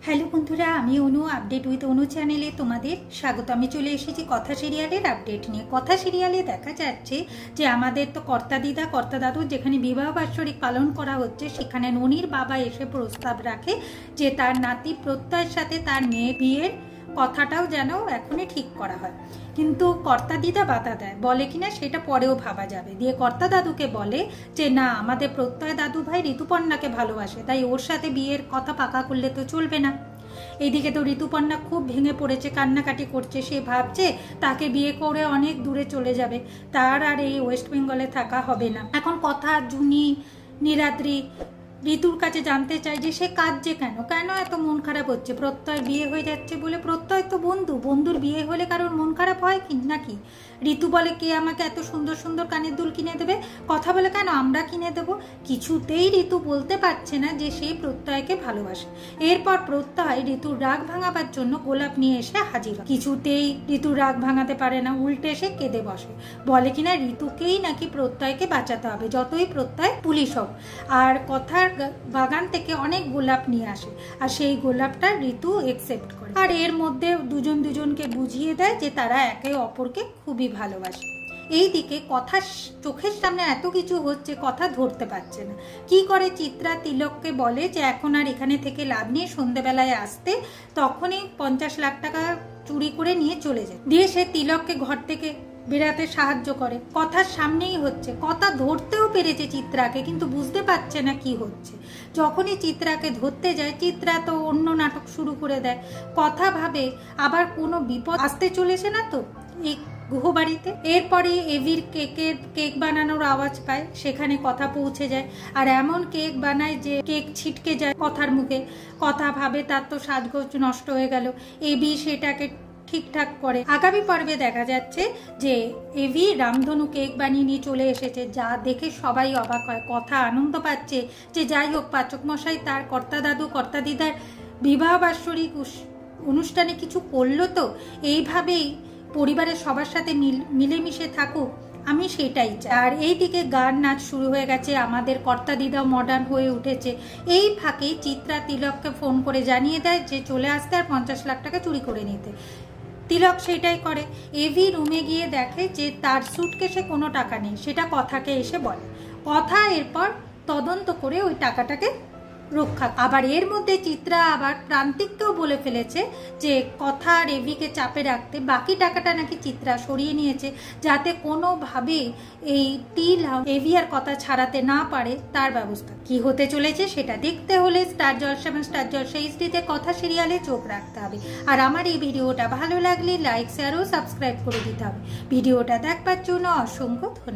Hello বন্ধুরা, আমি অনু update with অনু চ্যানেলে তোমাদের স্বাগত। আমি চলে এসেছি কথা সিরিয়ালের আপডেট নিয়ে। কথা সিরিয়ালে দেখা যাচ্ছে যে আমাদের তো কর্তা দিদা কর্তা দাদুর যেখানে বিবাহ বাৎসরিক পালন করা হচ্ছে, সেখানে ননির বাবা এসে প্রস্তাব রাখে যে তার নাতি প্রত্যয়ের সাথে তার মেয়ে বিয়ের কথাটাও যেন এখনই ঠিক করা হয়। কিন্তু কর্তা দিদা বাধা দেয়, বলে কিনা সেটা পরেও ভাবা যাবে। দিয়ে কর্তা দাদুকে বলে যে না, আমাদের প্রত্যয় দাদু ভাই ঋতুপর্ণাকে ভালোবাসে, তাই ওর সাথে বিয়ের কথা পাকা করলে তো চলবে না। এইদিকে তো ঋতুপর্ণা খুব ভেঙে পড়েছে, কান্নাকাটি করছে। সে ভাবছে তাকে বিয়ে করে অনেক দূরে চলে যাবে, তার আর এই ওয়েস্ট বেঙ্গলে থাকা হবে না। এখন কথা জুনি নীলাদ্রি ঋতুর কাছে জানতে চায় যে সে কাঁদছে কেন, কেন এত মন খারাপ হচ্ছে। প্রত্যয় বিয়ে হয়ে যাচ্ছে বলে, প্রত্যয় তো বন্ধু, বন্ধুর বিয়ে হলে কারোর মন খারাপ হয় কি নাকি? ঋতু বলে কে আমাকে এত সুন্দর সুন্দর কানের দুল কিনে দেবে? কথা বলে কেন আমরা কিনে দেবো? কিছুতেই ঋতু বলতে পারছে না যে সে প্রত্যয়কে ভালোবাসে। এরপর প্রত্যয় ঋতুর রাগ ভাঙাবার জন্য গোলাপ নিয়ে এসে হাজির হয়। কিছুতেই ঋতুর রাগ ভাঙাতে পারে না, উল্টে এসে কেঁদে বসে। বলে কিনা ঋতুকেই নাকি প্রত্যয়কে বাঁচাতে হবে, যতই প্রত্যয় পুলিশ হোক। আর কথার বাগান থেকে অনেক গোলাপ নিয়ে আসে, আর সেই গোলাপটা ঋতু একসেপ্ট করে। আর এর মধ্যে দুজন দুজনকে বুঝিয়ে দেয় যে তারা একে অপরকে খুবই ভালোবাসে। এইদিকে কথা চোখের সামনে এত কিছু হচ্ছে, কথা ধরতে পারছে না। কি করে চিত্রা তিলককে বলে যে এখন আর এখানে থেকে লাভ নেই, সন্ধ্যেবেলায় আসতে। তখনই 50 লাখ টাকা চুরি করে নিয়ে চলে যায়। দিয়ে সে তিলককে ঘর থেকে বেরাতে সাহায্য করে। কথার সামনেই হচ্ছে, কথা ধরতেও পেরেছে চিত্রাকে, কিন্তু বুঝতে পারছে না কি হচ্ছে। যখনই চিত্রাকে ধরতে যায়, চিত্রা তো অন্য নাটক শুরু করে দেয়। কথা ভাবে আবার কোনো বিপদ আসতে চলেছে না তো এই গুহবাড়িতে। এরপরে এভির কেক বানানোর আওয়াজ পায়, সেখানে কথা পৌঁছে যায়। আর এমন কেক বানায় যে কেক ছিটকে যায় কথার মুখে। কথা ভাবে তার তো সাজগোজ নষ্ট হয়ে গেল। এভি সেটাকে ঠিকঠাক করে। আগামী পর্বে দেখা যাচ্ছে যে এভি রামধনু কেক বানিয়ে নিয়ে চলে এসেছে, যা দেখে সবাই অবাক হয়। কথা আনন্দ পাচ্ছে যে যাই হোক, পাচক মশাই তার কর্তা দাদু কর্তা দিদার বিবাহ বাৎসরিক অনুষ্ঠানে কিছু করলো, তো এইভাবেই পরিবারের সবার সাথে মিলেমিশে থাকুক, আমি সেটাই চাই। আর এইদিকে গান নাচ শুরু হয়ে গেছে, আমাদের কর্তা দিদা মডার্ন হয়ে উঠেছে। এই ফাঁকে চিত্রা তিলককে ফোন করে জানিয়ে দেয় যে চলে আসতে আর 50 লাখ টাকা চুরি করে নিতে। তিলক সেটাই করে। এভি রুমে গিয়ে দেখে যে তার সুটকেসে কোনো টাকা নেই, সেটা কথাকে এসে বলে। কথা এরপর তদন্ত করে ওই টাকাটাকে রক্ষা। আবার এর মধ্যে চিত্রা আবার প্রান্তিককেও বলে ফেলেছে যে কথা আর এভিকে চাপে রাখতে বাকি টাকাটা নাকি চিত্রা সরিয়ে নিয়েছে, যাতে কোনোভাবে এই এভি আর কথা ছাড়াতে না পারে, তার ব্যবস্থা। কি হতে চলেছে সেটা দেখতে হলে স্টার জলসা এবং স্টার জলসা এইচডিতে কথা সিরিয়ালে চোখ রাখতে হবে। আর আমার এই ভিডিওটা ভালো লাগলে লাইক শেয়ার ও সাবস্ক্রাইব করে দিতে হবে। ভিডিওটা দেখবার জন্য অসংখ্য ধন্যবাদ।